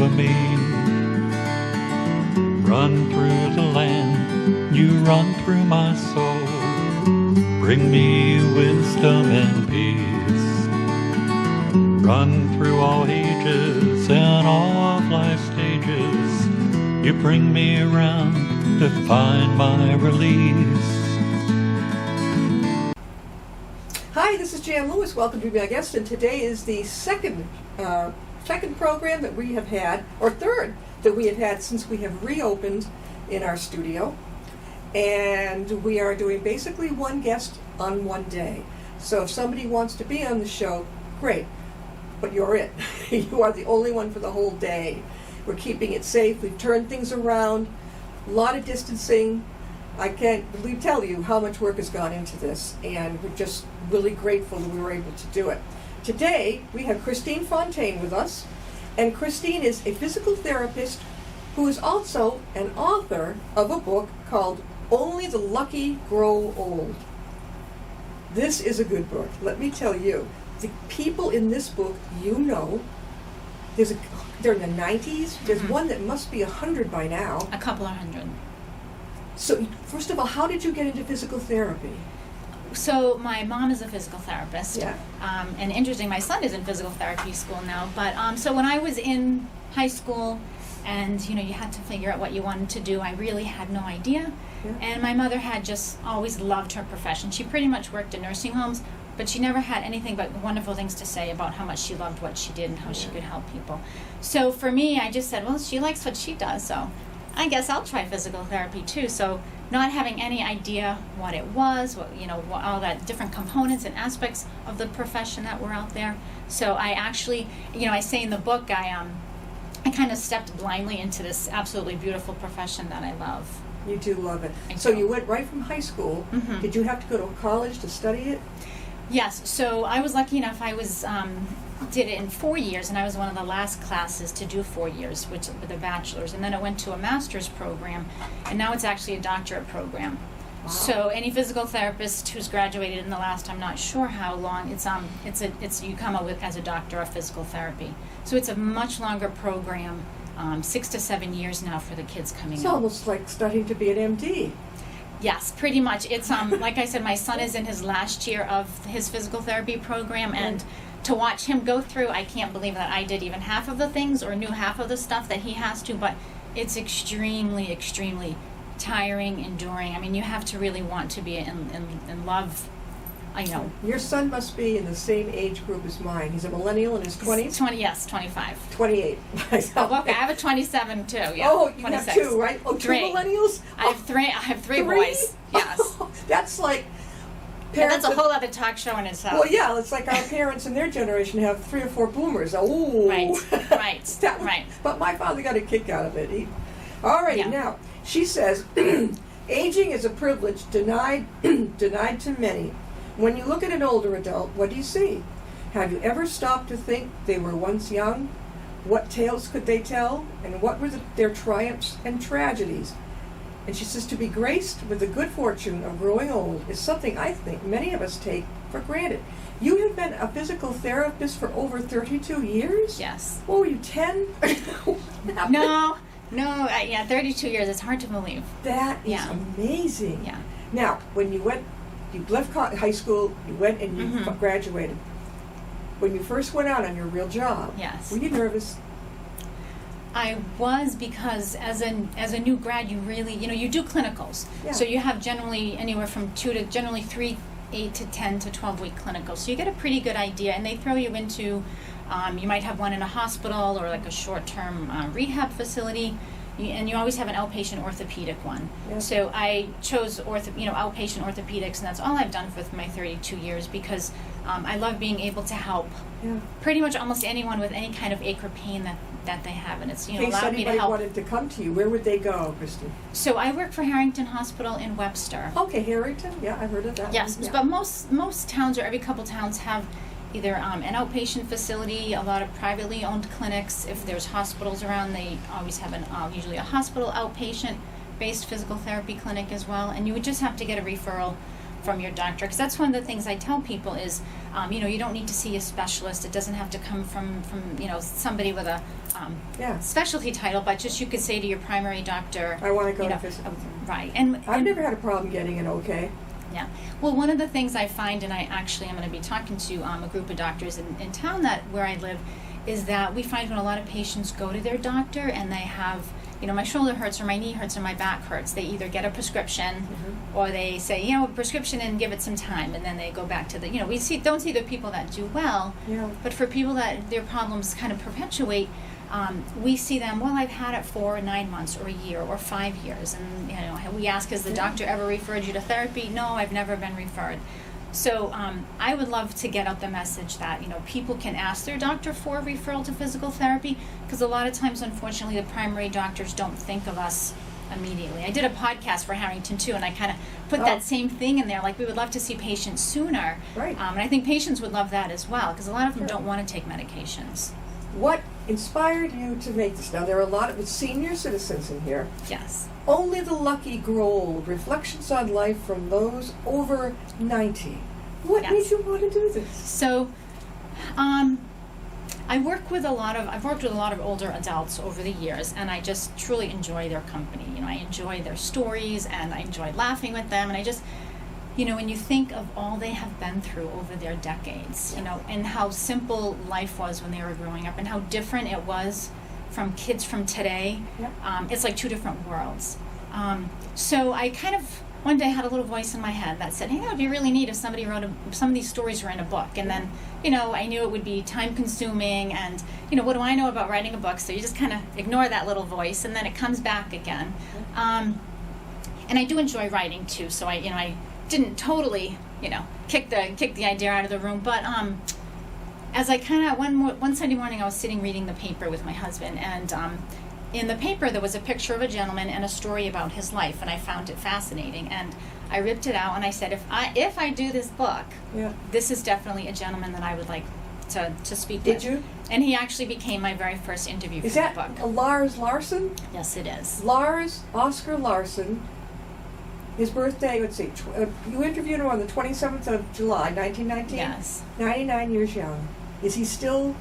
for me. Run through the land, you run through my soul. Bring me wisdom and peace. Run through all ages and all of life's stages. You bring me around to find my release. Hi, this is Jan Lewis. Welcome to be my guest, and today is the second program that we have had, or third that we have had since we have reopened in our studio. And we are doing basically one guest on one day. So if somebody wants to be on the show, great, but you're it. You are the only one for the whole day. We're keeping it safe. We've turned things around, a lot of distancing. I can't tell you how much work has gone into this, and we're just really grateful that we were able to do it. Today, we have Kristine Fontaine with us, and Kristine is a physical therapist who is also an author of a book called Only the Lucky Grow Old. This is a good book, let me tell you. The people in this book, you know, they're in the 90s. There's one that must be 100 by now. A couple of hundred. So, first of all, how did you get into physical therapy? So my mom is a physical therapist. Yeah. And interesting, my son is in physical therapy school now. But so when I was in high school and, you had to figure out what you wanted to do, I really had no idea. Yeah. And my mother had just always loved her profession. She pretty much worked in nursing homes, but she never had anything but wonderful things to say about how much she loved what she did and how she could help people. So for me, I just said, well, she likes what she does, so I guess I'll try physical therapy too. So not having any idea what it was, all that different components and aspects of the profession that were out there. So I actually, I say in the book, I kind of stepped blindly into this absolutely beautiful profession that I love. You do love it. I So do. you went right from high school. Mhm. Did you have to go to college to study it? Yes, so I was lucky enough. I did it in 4 years, and I was one of the last classes to do 4 years, with a bachelor's, and then I went to a master's program, and now it's actually a doctorate program. Wow. So any physical therapist who's graduated in the last, I'm not sure how long, it's you come out with as a doctor of physical therapy. So it's a much longer program, 6 to 7 years now for the kids coming It's out. almost like studying to be an MD. Yes, pretty much. It's like I said, my son is in his last year of his physical therapy program, and to watch him go through, I can't believe that I did even half of the things or knew half of the stuff that he has to, but it's extremely, extremely tiring, enduring. I mean, you have to really want to be in love. I know. Your son must be in the same age group as mine. He's a millennial in his 20s? 25. 28. Oh, okay, I have a 27 too. Yeah. Oh, you 26. have two, right? Oh, two Three. millennials? I have three Three? boys. Yes. That's like And parents. that's a whole other talk show in itself. Well, yeah, it's like our parents in their generation have 3 or 4 boomers. Oh, Right. Right. But my father got a kick out of it. All right, Yeah. now she says, aging is a privilege denied to many. When you look at an older adult, what do you see? Have you ever stopped to think they were once young? What tales could they tell? And what were their triumphs and tragedies? And she says, to be graced with the good fortune of growing old is something I think many of us take for granted. You have been a physical therapist for over 32 years? Yes. What were you, 10? No, 32 years. It's hard to believe. That is Yeah. amazing. Yeah. Now, when you left high school, you went and you Mhm. graduated. When you first went out on your real job, Yes. were you nervous? I was, because as a new grad, you really, you do clinicals. Yeah. So you have generally anywhere from 2 to generally 3, 8 to 10 to 12-week clinicals. So you get a pretty good idea, and they throw you into, you might have one in a hospital or like a short-term rehab facility. And you always have an outpatient orthopedic one. Yeah. So I chose outpatient orthopedics, and that's all I've done for my 32 years, because I love being able to help Yeah. pretty much almost anyone with any kind of ache or pain that they have, and it's In case allowed me to anybody help. wanted to come to you, where would they go, Kristen? So I work for Harrington Hospital in Webster. Okay, Harrington. Yeah, I heard of that. Yes, one. Yeah. but most towns, or every couple towns, have either an outpatient facility, a lot of privately owned clinics. If there's hospitals around, they always have usually a hospital outpatient-based physical therapy clinic as well. And you would just have to get a referral from your doctor, because that's one of the things I tell people is You don't need to see a specialist. It doesn't have to come from somebody with a specialty title, but just you could say to your primary doctor, I want to go to physical therapy. Right. I've never had a problem getting an okay. Yeah. Well, one of the things I find, and I actually am going to be talking to a group of doctors in town where I live, is that we find when a lot of patients go to their doctor and they have, my shoulder hurts or my knee hurts or my back hurts, they either get a prescription or they say, prescription and give it some time, and then they go back to the, we don't see the people that do well, but for people that their problems kind of perpetuate, we see them, well, I've had it for 9 months or a year or 5 years. And, we ask, has the doctor ever referred you to therapy? No, I've never been referred. So I would love to get out the message that, people can ask their doctor for a referral to physical therapy, because a lot of times, unfortunately, the primary doctors don't think of us immediately. I did a podcast for Harrington, too, and I kind of put that same thing in there, like we would love to see patients sooner. Right. And I think patients would love that as well, because a lot of them don't want to take medications. What inspired you to make this? Now, there are a lot of senior citizens in here. Yes. Only the lucky grow old. Reflections on life from those over 90. What made you want to do this? So, I've worked with a lot of older adults over the years, and I just truly enjoy their company. I enjoy their stories, and I enjoy laughing with them, and I just, when you think of all they have been through over their decades, and how simple life was when they were growing up, and how different it was from kids from today, it's like two different worlds. So I kind of, one day had a little voice in my head that said, hey, it would be really neat if somebody wrote some of these stories were in a book. And then, I knew it would be time consuming, and, what do I know about writing a book? So you just kind of ignore that little voice, and then it comes back again. And I do enjoy writing too, so I didn't totally, kick the idea out of the room, but as I kind of, one Sunday morning I was sitting reading the paper with my husband, and in the paper there was a picture of a gentleman and a story about his life, and I found it fascinating, and I ripped it out and I said, if I do this book, this is definitely a gentleman that I would like to speak with. Did you? And he actually became my very first interview for the book. Is that Lars Larson? Yes, it is. Lars Oscar Larson. His birthday, let's see, you interviewed him on the 27th of July, 1919? Yes. 99 years young. Is he still?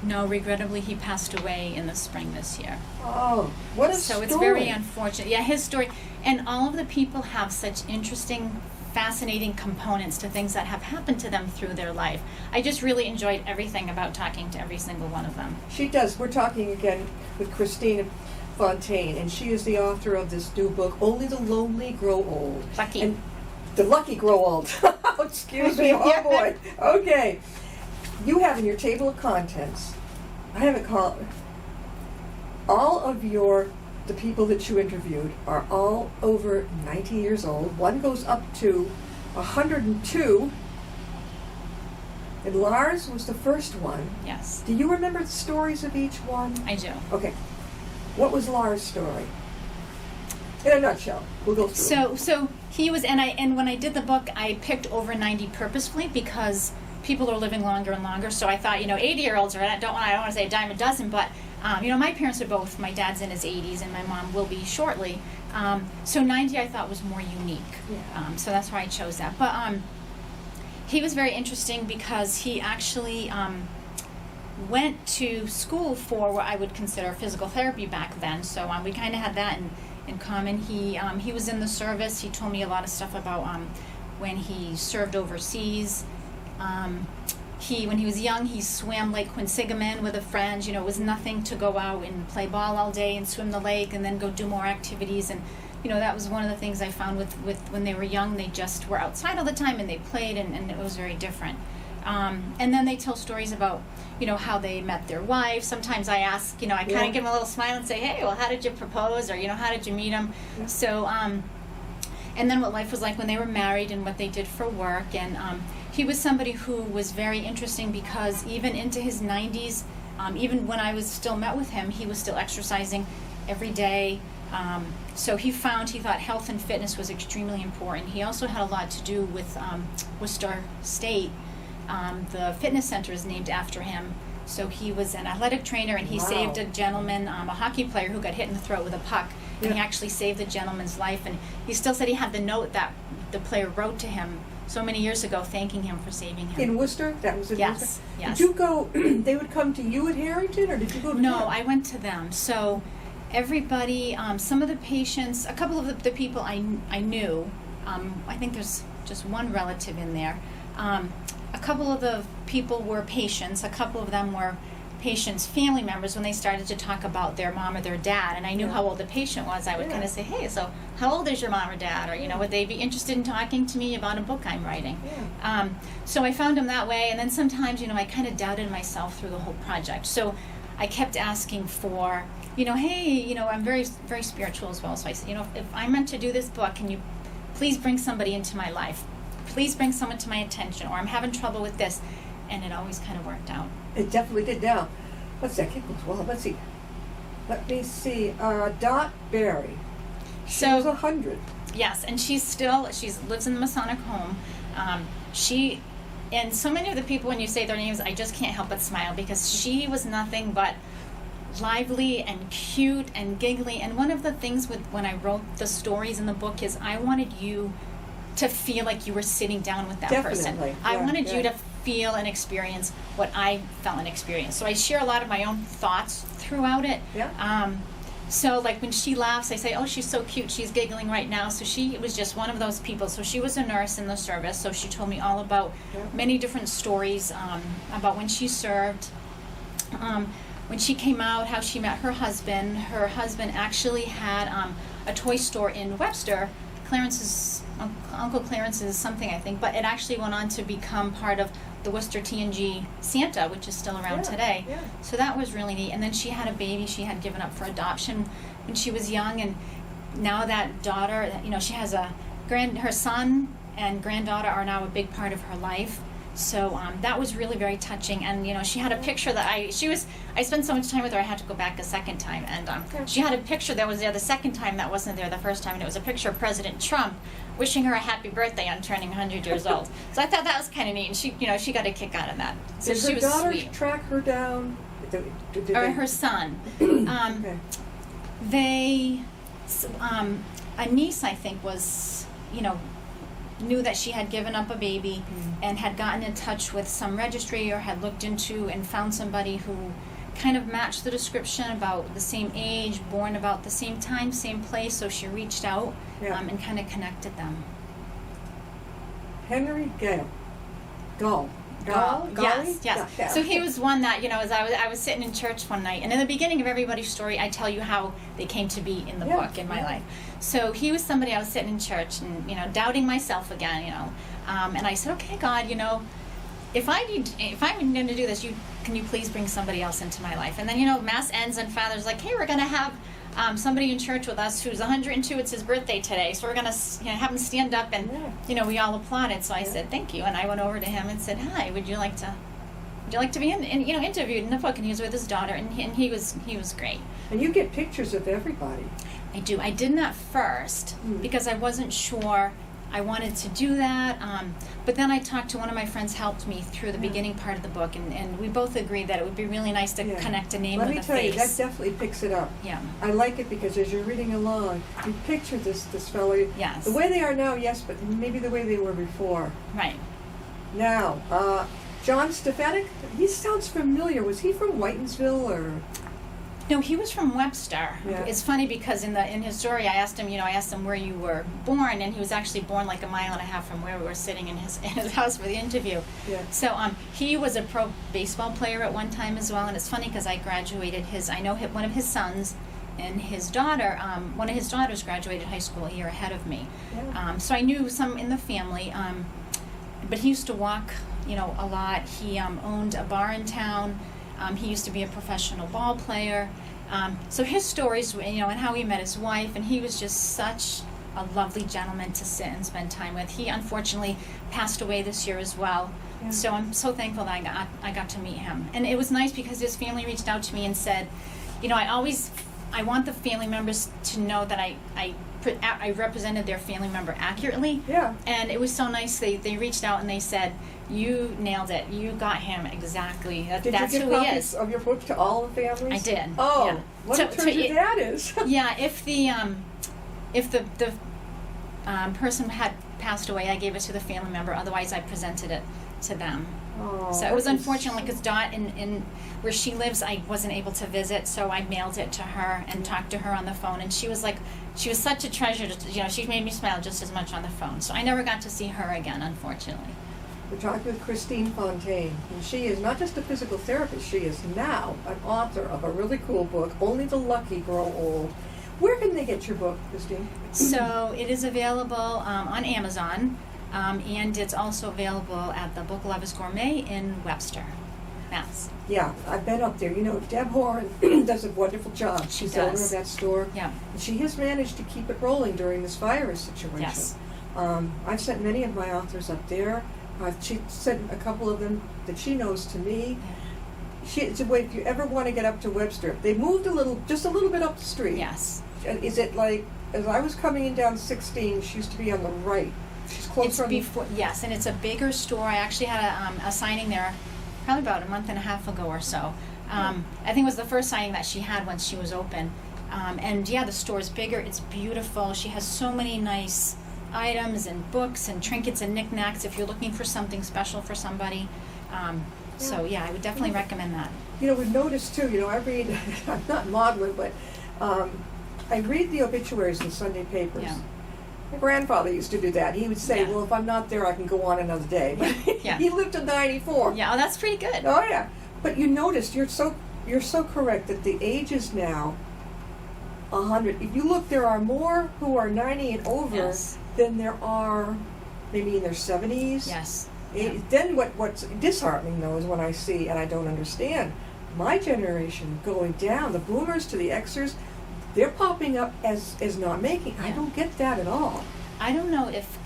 No, regrettably, he passed away in the spring this year. Oh, what a story. So it's very unfortunate. Yeah, his story. And all of the people have such interesting, fascinating components to things that have happened to them through their life. I just really enjoyed everything about talking to every single one of them. She does. We're talking again with Kristine Fontaine, and she is the author of this new book, Only the Lonely Grow Old. Lucky. And the lucky grow old. Excuse me. Oh, boy. Okay. You have in your table of contents, I haven't called, all of the people that you interviewed are all over 90 years old. One goes up to 102. And Lars was the first one. Yes. Do you remember the stories of each one? I do. Okay. What was Lars' story? In a nutshell. We'll go through. So he was, and when I did the book, I picked over 90 purposefully because people are living longer and longer. So I thought, 80-year-olds are, I don't want to say a dime a dozen, but my parents are both, my dad's in his 80s and my mom will be shortly. So 90 I thought was more unique. Yeah. So that's why I chose that. But he was very interesting because he actually went to school for what I would consider physical therapy back then. So we kind of had that in common. He was in the service. He told me a lot of stuff about when he served overseas. When he was young, he swam Lake Quinsigamon with a friend. It was nothing to go out and play ball all day and swim the lake and then go do more activities. And, that was one of the things I found with when they were young. They just were outside all the time and they played, and it was very different. And then they tell stories about, how they met their wives. Sometimes I ask, I kind of give them a little smile and say, hey, well, how did you propose? Or, how did you meet them? Yeah. So, and then what life was like when they were married and what they did for work. And he was somebody who was very interesting because even into his 90s, even when I was still met with him, he was still exercising every day. So he thought health and fitness was extremely important. He also had a lot to do with Worcester State. The fitness center is named after him. So he was an athletic trainer, and he saved a gentleman, a hockey player who got hit in the throat with a puck. And he actually saved the gentleman's life. And he still said he had the note that the player wrote to him so many years ago, thanking him for saving him. In Worcester? That was in Yes, Worcester? yes. Did you go, they would come to you at Harrington, or did you go to No, them? I went to them. So everybody, some of the patients, a couple of the people I knew, I think there's just one relative in there. A couple of the people were patients. A couple of them were patients' family members when they started to talk about their mom or their dad. And I knew Yeah. how old the patient was. I would Yeah. kind of say, hey, so how old is your mom or dad? Or, would they be interested in talking to me about a book I'm writing? Yeah. So I found them that way. And then sometimes, I kind of doubted myself through the whole project. So I kept asking for, hey, I'm very, very spiritual as well. So I said, if I'm meant to do this book, can you please bring somebody into my life? Please bring someone to my attention, or I'm having trouble with this. And it always kind of worked out. It definitely did. Now, let's see, I can't go well, let's see. Let me see, Dot Berry. She was 100. Yes, and she lives in the Masonic home. And so many of the people, when you say their names, I just can't help but smile, because she was nothing but lively and cute and giggly. And one of the things when I wrote the stories in the book is I wanted you to feel like you were sitting down with that person. Definitely. I Yeah, wanted yeah. you to feel and experience what I felt and experienced. So I share a lot of my own thoughts throughout it. Yeah. So like when she laughs, I say, oh, she's so cute, she's giggling right now. So she was just one of those people. So she was a nurse in the service, so she told me all about Yeah. many different stories about when she served. When she came out, how she met her husband. Her husband actually had a toy store in Webster. Uncle Clarence's something, I think, but it actually went on to become part of the Worcester TNG Santa, which is still around Yeah, today. yeah. So that was really neat. And then she had a baby she had given up for adoption when she was young, and now that daughter, she has her son and granddaughter are now a big part of her life. So that was really very touching. And she had a picture that I spent so much time with her, I had to go back a second time. And she had a picture that was there the second time that wasn't there the first time, and it was a picture of President Trump wishing her a happy birthday on turning 100 years old. So I thought that was kind of neat, and she got a kick out of that. So Did she her was daughter sweet. track her down? Did Or they- her son. Okay. A niece, I think, was, knew that she had given up a baby and had gotten in touch with some registry or had looked into and found somebody who kind of matched the description, about the same age, born about the same time, same place. So she reached out Yeah. and kind of connected them. Henry Gull. Yes, yes. Yeah. So he was one that, as I was sitting in church one night, and in the beginning of everybody's story, I tell you how they came to be in the Yeah, book, in my yeah. life. So he was somebody, I was sitting in church and, doubting myself again, and I said, okay, God, if I'm going to do this, can you please bring somebody else into my life? And then, Mass ends and Father's like, hey, we're going to have somebody in church with us who's 102. It's his birthday today, so we're going to have him stand up, and we all applauded. So I said thank you, and I went over to him and said, hi, would you like to be interviewed in the book? And he was with his daughter, and he was great. And you get pictures of everybody. I do. I didn't at first because I wasn't sure I wanted to do that. But then I talked to one of my friends, helped me through the beginning part of the book, and we both agreed that it would be really nice to connect a name with a face. Let me tell you, that definitely picks it up. Yeah. I like it because as you're reading along, you picture this fellow. Yes. The way they are now, yes, but maybe the way they were before. Right. Now, John Stefanik, he sounds familiar. Was he from Whitensville or? No, he was from Webster. Yeah. It's funny because in his story, I asked him where you were born, and he was actually born like a mile and a half from where we were sitting in his house for the interview. Yeah. So he was a pro baseball player at one time as well, and it's funny because I graduated one of his sons and his daughter. One of his daughters graduated high school a year ahead of me. Yeah. So I knew some in the family, but he used to walk, a lot. He owned a bar in town. He used to be a professional ball player. So his stories, and how he met his wife, and he was just such a lovely gentleman to sit and spend time with. He unfortunately passed away this year as well. Yeah. So I'm so thankful that I got to meet him. And it was nice because his family reached out to me and said, I want the family members to know that I represented their family member accurately. Yeah. And it was so nice. They reached out and they said, you nailed it. You got him exactly. Did That's you give who he copies is. of your book to all the families? I did. Oh, yeah. what a treasure that is. Yeah, if the person had passed away, I gave it to the family member. Otherwise, I presented it to them. Oh, So it was that's- unfortunate because Dot, in where she lives, I wasn't able to visit, so I mailed it to her and talked to her on the phone. And she was such a treasure. She made me smile just as much on the phone. So I never got to see her again, unfortunately. We're talking with Kristine Fontaine, and she is not just a physical therapist, she is now an author of a really cool book, Only the Lucky Grow Old. Where can they get your book, Kristine? So it is available on Amazon, and it's also available at the Book Lovers Gourmet in Webster, Mass. Yeah, I've been up there. Deb Horan does a wonderful job. She She's the owner does. of that store. Yeah. And she has managed to keep it rolling during this virus situation. Yes. I've sent many of my authors up there. She sent a couple of them that she knows to me. It's a way, if you ever want to get up to Webster, they moved just a little bit up the street. Yes. And is it like, as I was coming in down 16, she used to be on the right. She's closer It's on the... before, yes, and it's a bigger store. I actually had a signing there probably about a month and a half ago or so. I think it was the first signing that she had once she was open. And yeah, the store is bigger. It's beautiful. She has so many nice items and books and trinkets and knickknacks if you're looking for something special for somebody. So yeah, I would definitely recommend that. We've noticed too, I read, I'm not maudlin, but I read the obituaries in Sunday papers. Yeah. My grandfather used to do that. He would say, Yeah. well, if I'm not there, I can go on another day. But Yeah. he lived to 94. Yeah, oh, that's pretty good. Oh, yeah. But you noticed, you're so correct that the age is now 100. If you look, there are more who are 90 and over Yes. than there are maybe in their 70s. Yes. Then what's disheartening, though, is when I see, and I don't understand, my generation going down, the boomers to the Xers, they're popping up as not making. I Yeah. don't get that at all. I don't know if,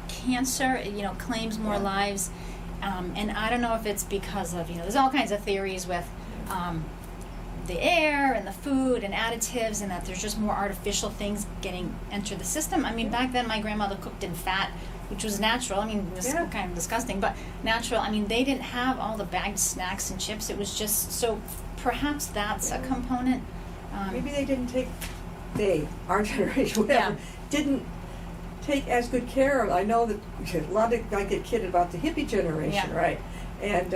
cancer, claims more Yeah. lives. And I don't know if it's because of, there's all kinds of theories with the air and the food and additives, and that there's just more artificial things enter the system. I mean, back then my grandmother cooked in fat, which was natural. I mean, this is Yeah. kind of disgusting, but natural. I mean, they didn't have all the bagged snacks and chips. It was just, so perhaps that's a component. Maybe they didn't our generation, whatever, Yeah. didn't take as good care of. I know that a lot of I get kidded about the hippie generation, Yeah. right? And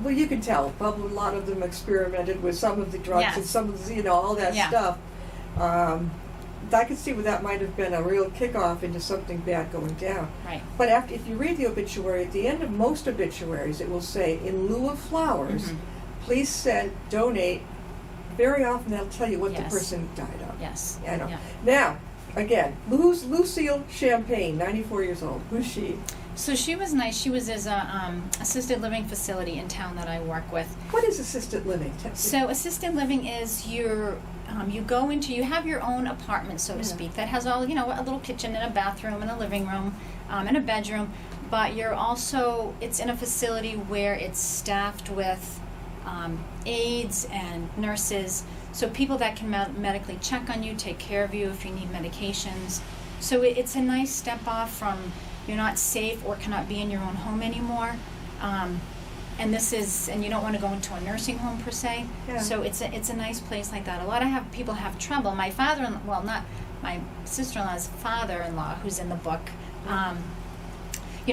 well, you can tell. Probably a lot of them experimented with some of the drugs Yes. and some of the, all that Yeah. stuff. I could see where that might have been a real kickoff into something bad going down. Right. But if you read the obituary, at the end of most obituaries, it will say, in lieu of flowers, Mhm. please donate. Very often they'll tell you what the Yes. person died of. Yes. I know. Yeah. Now, again, who's Lucille Champagne, 94 years old? Who's she? So she was nice. She was as a assisted living facility in town that I work with. What is assisted living? So assisted living is you have your own apartment, so to Yeah. speak, that has all, a little kitchen and a bathroom and a living room and a bedroom, but it's in a facility where it's staffed with aides and nurses, so people that can medically check on you, take care of you if you need medications. So it's a nice step off from you're not safe or cannot be in your own home anymore. And you don't want to go into a nursing home per se. Yeah. So it's a nice place like that. A lot of people have trouble. My not my sister-in-law's father-in-law, who's in the book.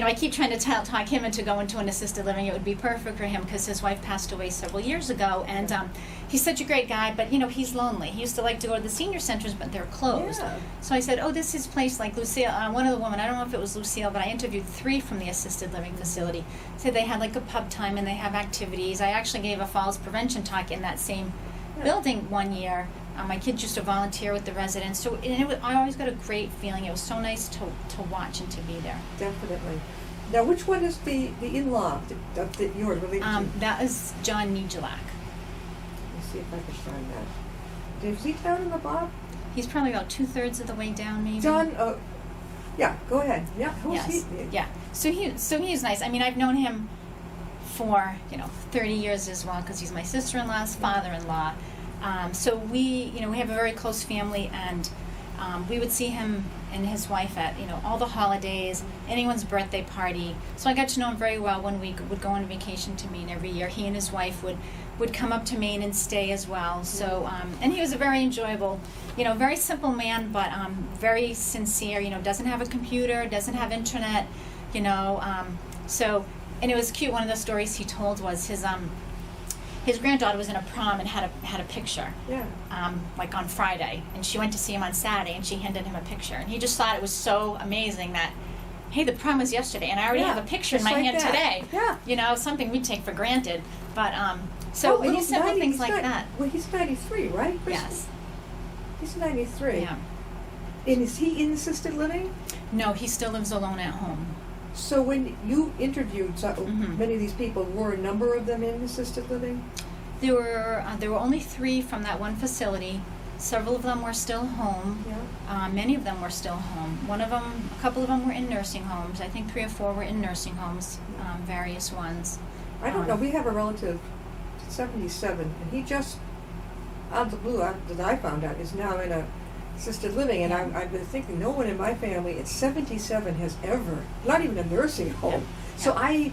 I keep trying to talk him into going to an assisted living. It would be perfect for him because his wife passed away several years ago, and he's such a great guy. But he's lonely. He used to like to go to the senior centers, but they're closed. Yeah. So I said, this is a place like Lucille. One of the women, I don't know if it was Lucille, but I interviewed 3 from the assisted living facility. Said they had like a pub time and they have activities. I actually gave a falls prevention talk in that same building one year. My kids used to volunteer with the residents, so I always got a great feeling. It was so nice to watch and to be there. Definitely. Now, which one is the in-law that you're related to? That is John Nijolak. Let me see if I can find that. Is he down in the bottom? He's probably about 2/3 of the way down, maybe. John, yeah, go ahead. Yeah, who's he? Yeah. So he's nice. I mean, I've known him for 30 years as well because he's my sister-in-law's father-in-law. So we have a very close family, and we would see him and his wife at all the holidays, anyone's birthday party. So I got to know him very well when we would go on vacation to Maine every year. He and his wife would would come up to Maine and stay as well. So, and he was a very enjoyable, very simple man, but very sincere. Doesn't have a computer, doesn't have internet. So, and it was cute. One of the stories he told was his granddaughter was in a prom and had a picture. Yeah. Like on Friday, and she went to see him on Saturday, and she handed him a picture, and he just thought it was so amazing that, hey, the prom was yesterday, and I already have a picture in my hand today. Yeah. Something we take for granted, but so he's simple things like that. Well, he's 93, right? Yes. He's 93. Yeah. And is he in assisted living? No, he still lives alone at home. So when you interviewed many of these people, were a number of them in assisted living? There were only 3 from that one facility. Several of them were still home. Yeah. Many of them were still home. A couple of them were in nursing homes. I think 3 or 4 were in nursing homes, various ones. I don't know. We have a relative, 77, and he just, out of the blue, that I found out, is now in a assisted living. And I've been thinking, no one in my family at 77 has ever, not even a nursing home. Yeah. So I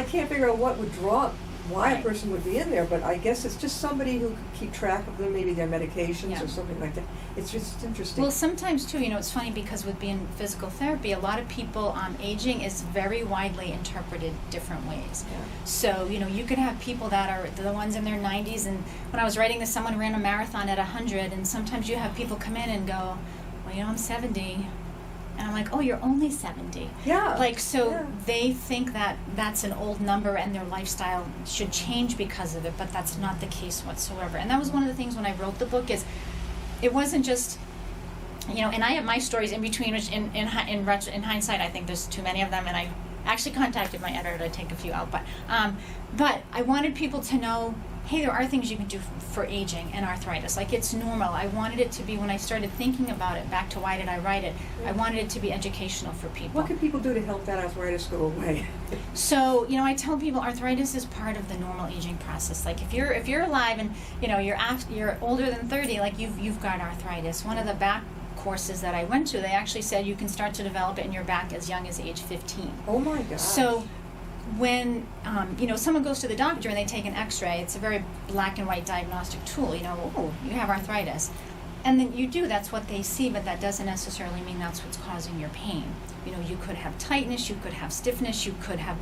can't figure out what would draw, why a person would be in there, but I guess it's just somebody who could keep track of them, maybe their medications or something like that. It's just interesting. Well, sometimes too, it's funny because with being physical therapy, a lot of people, aging is very widely interpreted different ways. Yeah. So, you could have people that are the ones in their 90s, and when I was writing this, someone ran a marathon at 100, and sometimes you have people come in and go, well, I'm 70. And I'm like, oh, you're only 70. Yeah. They think that that's an old number and their lifestyle should change because of it, but that's not the case whatsoever. And that was one of the things when I wrote the book is, it wasn't just, and I have my stories in between, which in hindsight, I think there's too many of them, and I actually contacted my editor to take a few out, but I wanted people to know, hey, there are things you can do for aging and arthritis. Like, it's normal. I wanted it to be, when I started thinking about it, back to why did I write it, I wanted it to be educational for people. What can people do to help that arthritis go away? So, I tell people arthritis is part of the normal aging process. Like, if you're alive and, you're older than 30, like, you've got arthritis. One of the back courses that I went to, they actually said you can start to develop it in your back as young as age 15. Oh my gosh. So when someone goes to the doctor and they take an x-ray, it's a very black and white diagnostic tool. Oh, you have arthritis, and then that's what they see, but that doesn't necessarily mean that's what's causing your pain. You could have tightness, you could have stiffness, you could have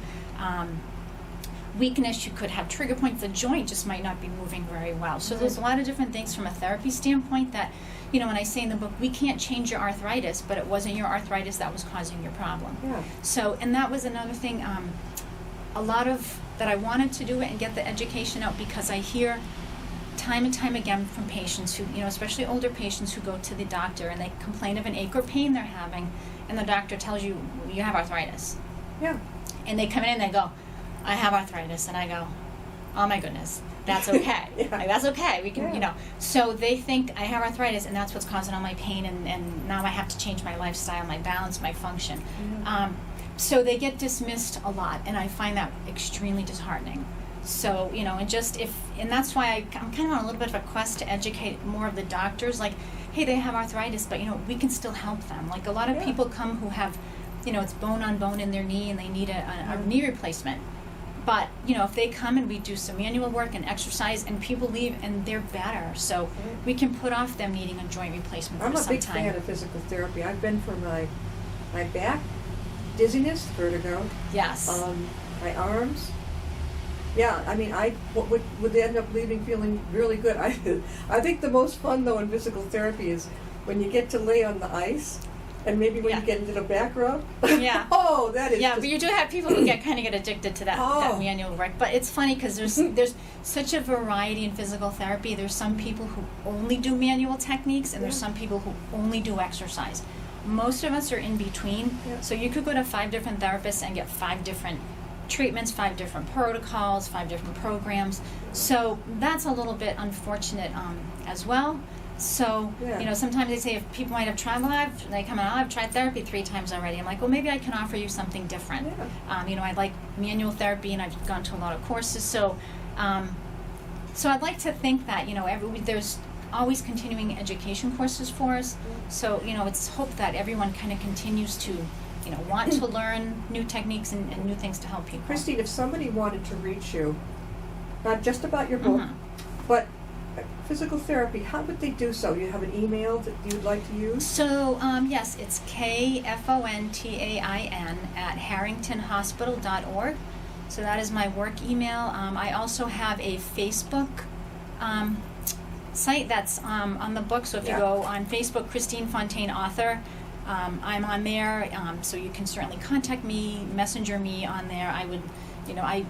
weakness, you could have trigger points. The joint just might not be moving very well. So there's a lot of different things from a therapy standpoint that, when I say in the book, we can't change your arthritis, but it wasn't your arthritis that was causing your problem. Yeah. So, and that was another thing, a lot of that I wanted to do it and get the education out, because I hear time and time again from patients who, especially older patients who go to the doctor and they complain of an ache or pain they're having, and the doctor tells you, you have arthritis. Yeah. And they come in and they go, I have arthritis. And I go, oh my goodness, that's okay. Like, that's okay. We can, So they think I have arthritis and that's what's causing all my pain, and now I have to change my lifestyle, my balance, my function. Mm-hmm. So they get dismissed a lot, and I find that extremely disheartening. So, and that's why I'm kind of on a little bit of a quest to educate more of the doctors, like, hey, they have arthritis, but, we can still help them. Like, a lot of people come who have, it's bone on bone in their knee and they need a knee replacement. But, if they come and we do some manual work and exercise, and people leave and they're better. So we can put off them needing a joint replacement for some time. I'm a big fan of physical therapy. I've been for my back, dizziness, vertigo. Yes. My arms. Yeah, I mean, I would end up leaving feeling really good. I think the most fun, though, in physical therapy is when you get to lay on the ice, and maybe when you get into the back rub. Yeah. Oh, that is. Yeah, but you do have people who get addicted to that manual work. But it's funny because there's such a variety in physical therapy. There's some people who only do manual techniques, and there's some people who only do exercise. Most of us are in between. Yeah. So you could go to 5 different therapists and get 5 different treatments, 5 different protocols, 5 different programs. So that's a little bit unfortunate as well. So, sometimes they say if people might have tried, they come out, I've tried therapy 3 times already. I'm like, well, maybe I can offer you something different. Yeah. I like manual therapy, and I've gone to a lot of courses. So, so I'd like to think that, there's always continuing education courses for us. So, it's hope that everyone kind of continues to, want to learn new techniques and new things to help people. Kristine, if somebody wanted to reach you, not just about your book, Mhm. but physical therapy. How would they do so? You have an email that you'd like to use? So, yes, it's KFONTAIN@harringtonhospital.org. So that is my work email. I also have a Facebook site that's on the book. So if you go on Facebook, Kristine Fontaine author, I'm on there. So you can certainly contact me, messenger me on there. I would, I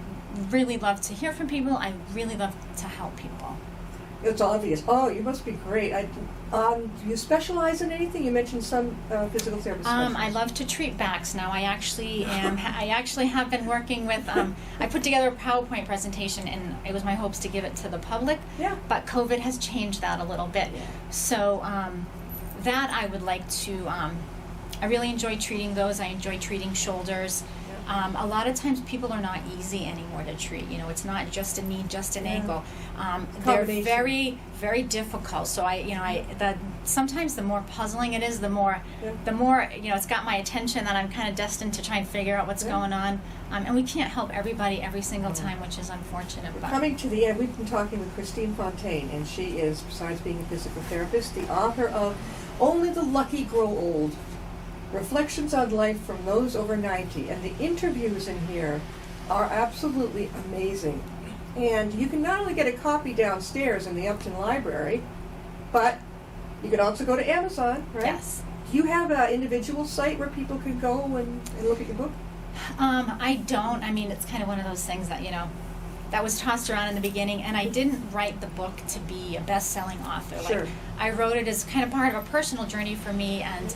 really love to hear from people. I really love to help people. It's obvious. Oh, you must be great. Do you specialize in anything? You mentioned some physical therapy specialists. I love to treat backs. Now I actually am. I actually have been working with. I put together a PowerPoint presentation, and it was my hopes to give it to the public. Yeah. But COVID has changed that a little bit. Yeah. So that I would like to. I really enjoy treating those. I enjoy treating shoulders. A lot of times people are not easy anymore to treat. It's not just a knee, just an ankle. They're very, very difficult. So sometimes the more puzzling it is, the more it's got my attention that I'm kind of destined to try and figure out what's going on. And we can't help everybody every single time, which is unfortunate. But coming to the end, we've been talking with Kristine Fontaine, and she is, besides being a physical therapist, the author of Only the Lucky Grow Old. Reflections on life from those over 90, and the interviews in here are absolutely amazing. And you can not only get a copy downstairs in the Upton Library, but you can also go to Amazon, right? Yes. Do you have an individual site where people can go and look at your book? I don't. I mean, it's kind of one of those things that, that was tossed around in the beginning, and I didn't write the book to be a best-selling author. Sure. I wrote it as kind of part of a personal journey for me, and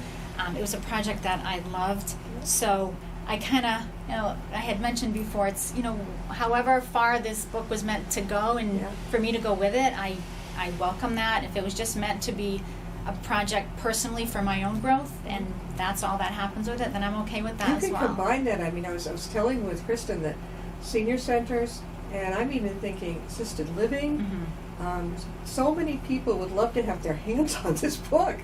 it was a project that I loved. So I kind of, I had mentioned before, it's, however far this book was meant to go, and for me to go with it, I welcome that. If it was just meant to be a project personally for my own growth, and that's all that happens with it, then I'm okay with that as well. You can combine that. I mean, I was telling with Kristen that senior centers, and I'm even thinking assisted living, so many people would love to have their hands on this book.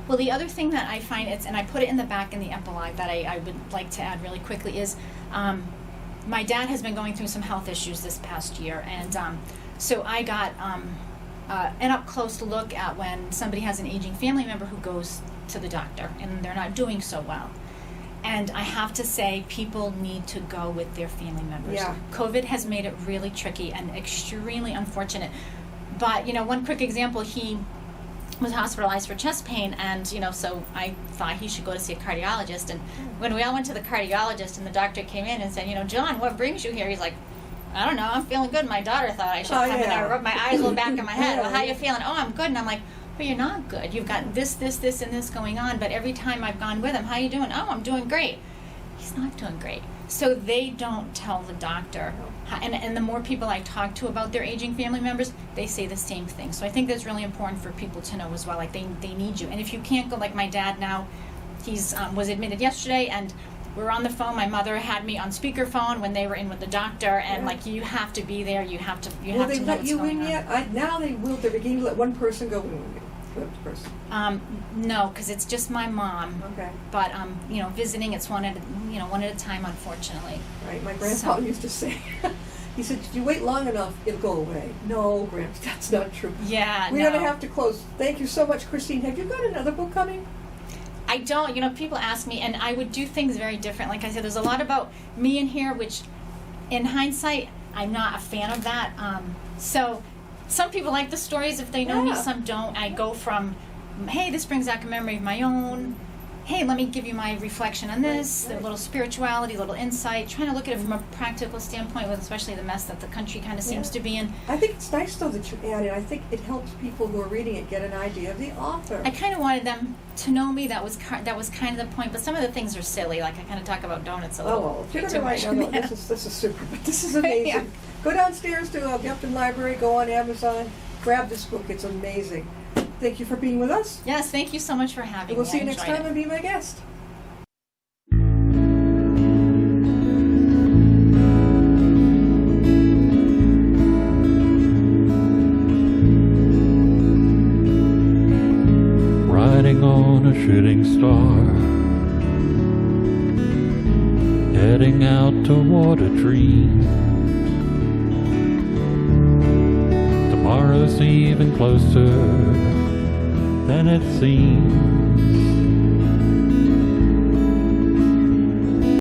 Well, the other thing that I find, and I put it in the back in the epilogue that I would like to add really quickly is, my dad has been going through some health issues this past year, and so I got an up-close look at when somebody has an aging family member who goes to the doctor and they're not doing so well. And I have to say, people need to go with their family members. Yeah. COVID has made it really tricky and extremely unfortunate. But, one quick example, he was hospitalized for chest pain, and so I thought he should go to see a cardiologist. And when we all went to the cardiologist and the doctor came in and said, John, what brings you here? He's like, I don't know, I'm feeling good. My daughter thought I should come in. I rubbed my eyes a little back in my head. Well, how you feeling? Oh, I'm good. And I'm like, well, you're not good. You've got this, and this going on. But every time I've gone with him, how you doing? Oh, I'm doing great. He's not doing great. So they don't tell the doctor. And the more people I talk to about their aging family members, they say the same thing. So I think that's really important for people to know as well. Like, they need you. And if you can't go, like my dad now, he's was admitted yesterday, and we were on the phone. My mother had me on speakerphone when they were in with the doctor, and you have to be there. You have to know what's going on. Will they let you in yet? Now they will. They're beginning to let one person go in. No, because it's just my mom. Okay. But visiting, it's one at a time, unfortunately. Right. My grandpa used to say, he said, "If you wait long enough, it'll go away." No, Gramps, that's not true. Yeah. We're gonna have to close. Thank you so much, Kristine. Have you got another book coming? I don't. People ask me, and I would do things very different. Like I said, there's a lot about me in here, which, in hindsight, I'm not a fan of that. So. Some people like the stories if they know me, some don't. I go from, hey, this brings back a memory of my own. Hey, let me give you my reflection on this, a little spirituality, a little insight, trying to look at it from a practical standpoint with especially the mess that the country kind of seems to be in. I think it's nice, though, that you added. I think it helps people who are reading it get an idea of the author. I kind of wanted them to know me. That was kind of the point. But some of the things are silly. Like I kind of talk about donuts a little. Oh, if you're going to write, this is super. But this is amazing. Go downstairs to the Upton Library. Go on Amazon. Grab this book. It's amazing. Thank you for being with us. Yes, thank you so much for having me. We'll see you next time and be my guest. Riding on a shooting star, heading out toward a dream. Tomorrow's even closer than it seems.